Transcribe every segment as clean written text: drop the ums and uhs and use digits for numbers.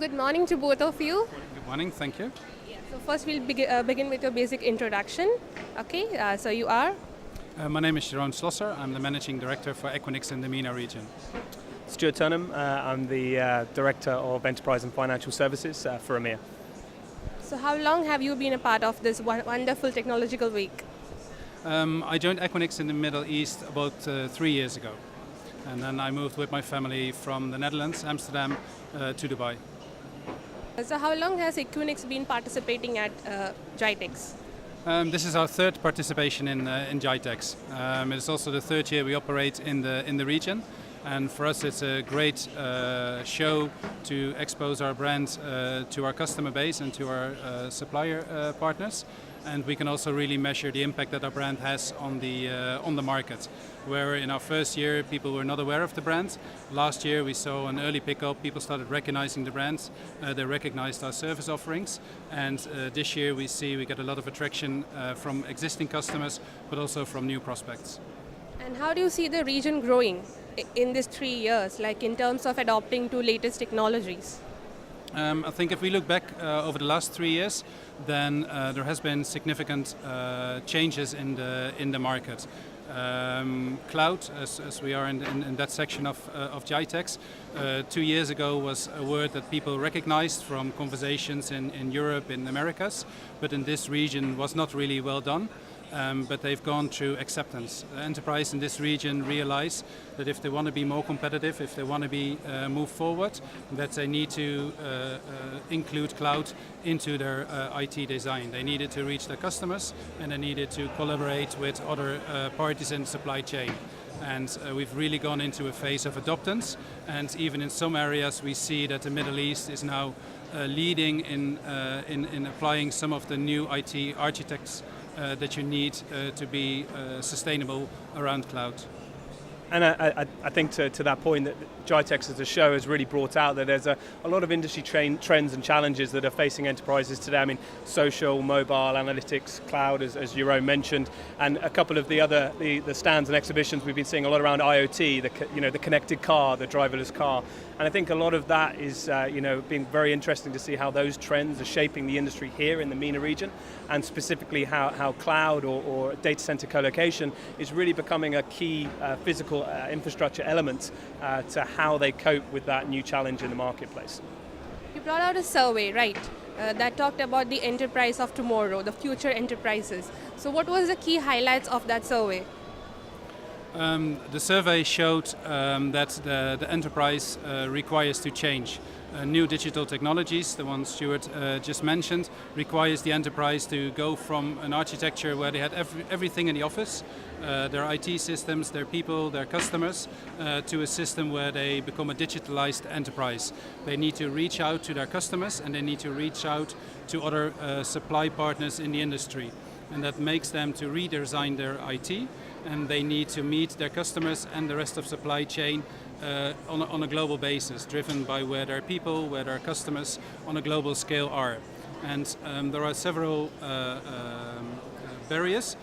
Good morning to both of you. Good morning, thank you. So first we'll begin with your basic introduction. Okay, so you are? My name is Jeroen Schlosser. I'm the Managing Director for Equinix in the MENA region. Stuart Turnham, I'm the Director of Enterprise and Financial Services for EMEA. So how long have you been a part of this wonderful technological week? I joined Equinix in the Middle East about 3 years ago. And then I moved with my family from the Netherlands, Amsterdam, to Dubai. So how long has Equinix been participating at Gitex? This is our third participation in Gitex. It is also the third year we operate in the region. And for us it's a great show to expose our brand to our customer base and to our supplier partners. And we can also really measure the impact that our brand has on the market. Where in our first year people were not aware of the brand. Last year we saw an early pickup, people started recognizing the brand, they recognized our service offerings, and this year we get a lot of attraction from existing customers but also from new prospects. And how do you see the region growing in these 3 years, like in terms of adopting to latest technologies? I think if we look back over the last 3 years, then there has been significant changes in the market. Cloud, as we are in that section of Gitex, 2 years ago was a word that people recognized from conversations in Europe, in Americas, but in this region was not really well done. But they've gone through acceptance. Enterprise in this region realize that if they want to be more competitive, if they want to move forward, that they need to include cloud into their IT design. They needed to reach their customers and they needed to collaborate with other parties in the supply chain. And we've really gone into a phase of adoptance, and even in some areas we see that the Middle East is now leading in applying some of the new IT architects that you need to be sustainable around cloud. And I think to that point that Gitex as a show has really brought out that there's a lot of industry trends and challenges that are facing enterprises today. I mean, social, mobile, analytics, cloud, as Jeroen mentioned, and a couple of the stands and exhibitions we've been seeing a lot around IoT, the connected car, the driverless car. And I think a lot of that is being very interesting to see how those trends are shaping the industry here in the MENA region, and specifically how cloud or data center co-location is really becoming a key physical infrastructure element to how they cope with that new challenge in the marketplace. You brought out a survey, right, that talked about the enterprise of tomorrow, the future enterprises. So what was the key highlights of that survey? The survey showed that the enterprise requires to change. New digital technologies, the ones Stuart just mentioned, requires the enterprise to go from an architecture where they had everything in the office, their IT systems, their people, their customers, to a system where they become a digitalized enterprise. They need to reach out to their customers and they need to reach out to other supply partners in the industry. And that makes them to redesign their IT, and they need to meet their customers and the rest of supply chain on a global basis, driven by where their people, where their customers on a global scale are. And there are several barriers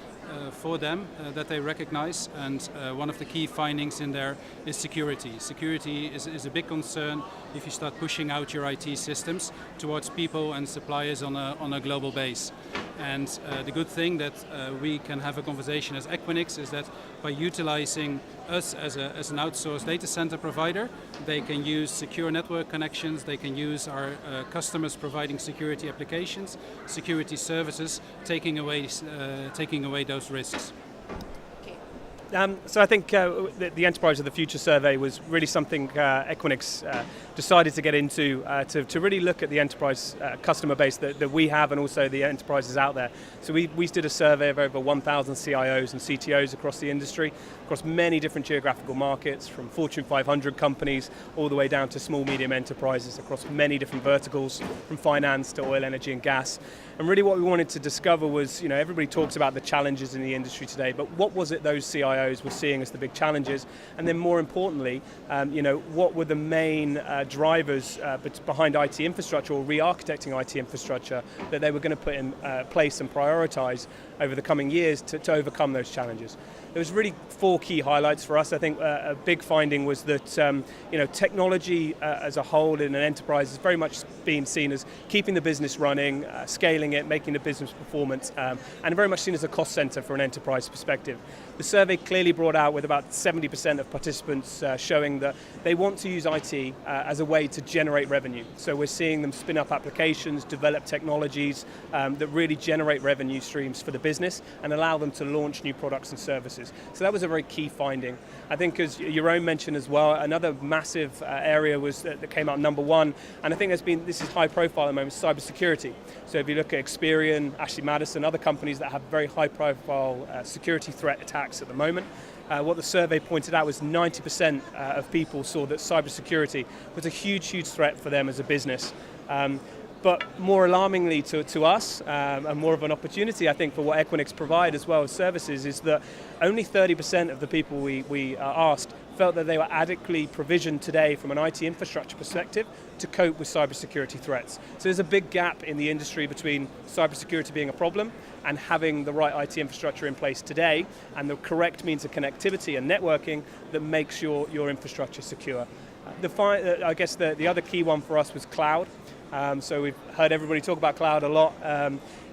for them that they recognize, and one of the key findings in there is security. Security is a big concern if you start pushing out your IT systems towards people and suppliers on a global base. And the good thing that we can have a conversation as Equinix is that by utilizing us as an outsourced data center provider, they can use secure network connections, they can use our customers providing security applications, security services, taking away those risks. So I think the Enterprise of the Future survey was really something Equinix decided to get into to really look at the enterprise customer base that we have and also the enterprises out there. So we did a survey of over 1,000 CIOs and CTOs across the industry, across many different geographical markets, from Fortune 500 companies all the way down to small, medium enterprises across many different verticals, from finance to oil, energy and gas. And really what we wanted to discover was, everybody talks about the challenges in the industry today, but what was it those CIOs were seeing as the big challenges? And then more importantly, what were the main drivers behind IT infrastructure or re-architecting IT infrastructure that they were going to put in place and prioritize over the coming years to overcome those challenges? there was really 4 key highlights for us. I think a big finding was that technology as a whole in an enterprise is very much being seen as keeping the business running, scaling it, making the business performance, and very much seen as a cost center for an enterprise perspective. The survey clearly brought out with about 70% of participants showing that they want to use IT as a way to generate revenue. So we're seeing them spin up applications, develop technologies that really generate revenue streams for the business and allow them to launch new products and services. So that was a very key finding. I think, as Jeroen mentioned as well, another massive area was that came out number 1, and I think this is high profile at the moment, cybersecurity. So if you look at Experian, Ashley Madison, other companies that have very high profile security threat attacks at the moment, what the survey pointed out was 90% of people saw that cybersecurity was a huge, huge threat for them as a business. But more alarmingly to us, and more of an opportunity, I think, for what Equinix provide as well as services, is that only 30% of the people we asked felt that they were adequately provisioned today from an IT infrastructure perspective to cope with cybersecurity threats. So there's a big gap in the industry between cybersecurity being a problem and having the right IT infrastructure in place today and the correct means of connectivity and networking that makes your infrastructure secure. I guess the other key one for us was cloud. So we've heard everybody talk about cloud a lot.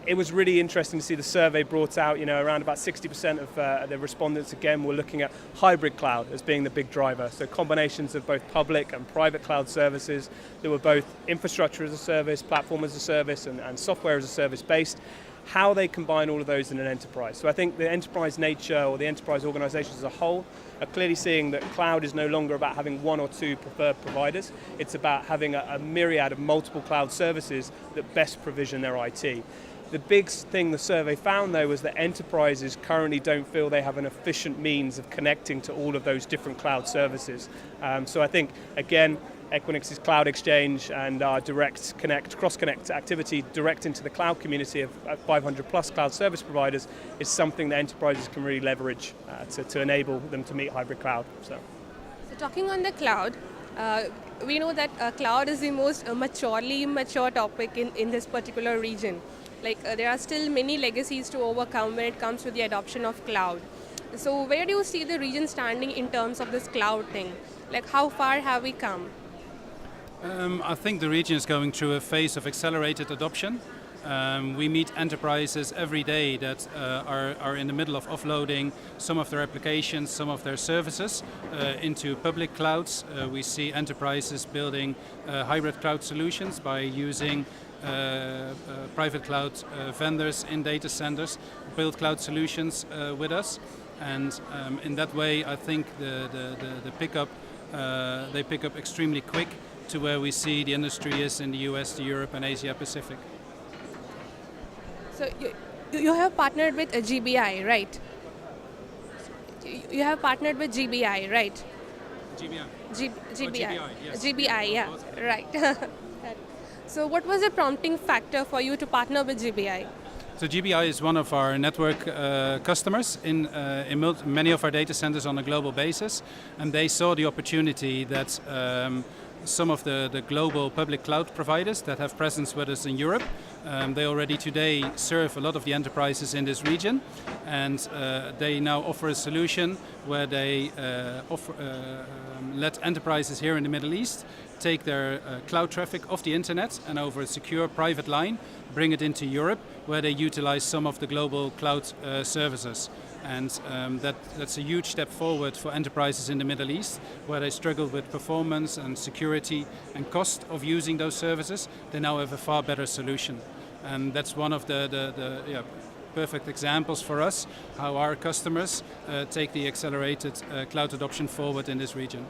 It was really interesting to see the survey brought out, around about 60% of the respondents, again, were looking at hybrid cloud as being the big driver. So combinations of both public and private cloud services that were both infrastructure as a service, platform as a service, and software as a service based. How they combine all of those in an enterprise. So I think the enterprise nature or the enterprise organizations as a whole are clearly seeing that cloud is no longer about having 1 or 2 preferred providers. It's about having a myriad of multiple cloud services that best provision their IT. The big thing the survey found, though, was that enterprises currently don't feel they have an efficient means of connecting to all of those different cloud services. So I think, again, Equinix's Cloud Exchange and our direct connect, cross-connect activity direct into the cloud community of 500 plus cloud service providers is something that enterprises can really leverage to enable them to meet hybrid cloud. So talking on the cloud, we know that cloud is the most maturely immature topic in this particular region. There are still many legacies to overcome when it comes to the adoption of cloud. So where do you see the region standing in terms of this cloud thing? How far have we come? I think the region is going through a phase of accelerated adoption. We meet enterprises every day that are in the middle of offloading some of their applications, some of their services into public clouds. We see enterprises building hybrid cloud solutions by using private cloud vendors in data centers, build cloud solutions with us. And in that way, I think the pickup, they pick up extremely quick to where we see the industry is in the US, Europe, and Asia Pacific. So you have partnered with GBI, right? You have partnered with GBI, right? GBI. GBI. Yes. GBI, yeah, right. So what was the prompting factor for you to partner with GBI? So GBI is one of our network customers in many of our data centers on a global basis, and they saw the opportunity that some of the global public cloud providers that have presence with us in Europe, they already today serve a lot of the enterprises in this region, and they now offer a solution where they let enterprises here in the Middle East take their cloud traffic off the internet and over a secure private line, bring it into Europe, where they utilize some of the global cloud services. And that's a huge step forward for enterprises in the Middle East, where they struggle with performance and security and cost of using those services. They now have a far better solution. And that's one of the perfect examples for us, how our customers take the accelerated cloud adoption forward in this region.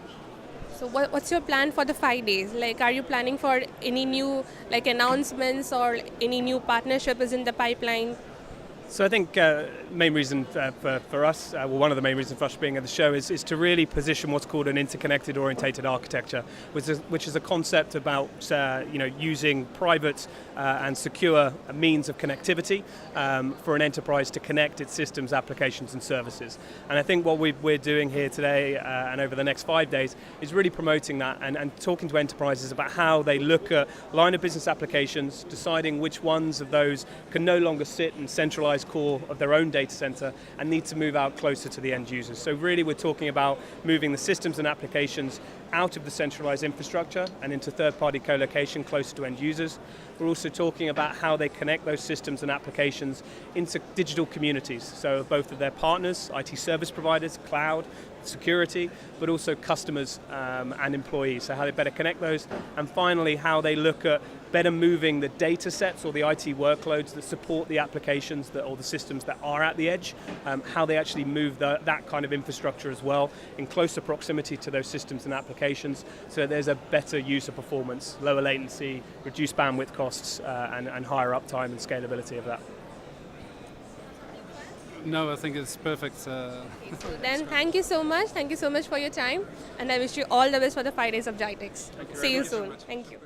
So what's your plan for the 5 days? Are you planning for any new announcements or any new partnership is in the pipeline? So I think main reason for us, one of the main reasons for us being at the show is to really position what's called an interconnected orientated architecture, which is a concept about using private and secure means of connectivity for an enterprise to connect its systems, applications and services. And I think what we're doing here today and over the next 5 days is really promoting that and talking to enterprises about how they look at line of business applications, deciding which ones of those can no longer sit in centralized centralized core of their own data center and need to move out closer to the end users. So really we're talking about moving the systems and applications out of the centralized infrastructure and into third-party co-location closer to end users. We're also talking about how they connect those systems and applications into digital communities, so both of their partners, IT service providers, cloud, security, but also customers and employees, so how they better connect those, and finally how they look at better moving the data sets or the IT workloads that support the applications or the systems that are at the edge, how they actually move that kind of infrastructure as well in closer proximity to those systems and applications, so there's a better user performance, lower latency, reduced bandwidth costs, and higher uptime and scalability of that. No, I think it's perfect. Then thank you so much. Thank you so much for your time. And I wish you all the best for the 5 days of Gitex. See you soon. Thank you.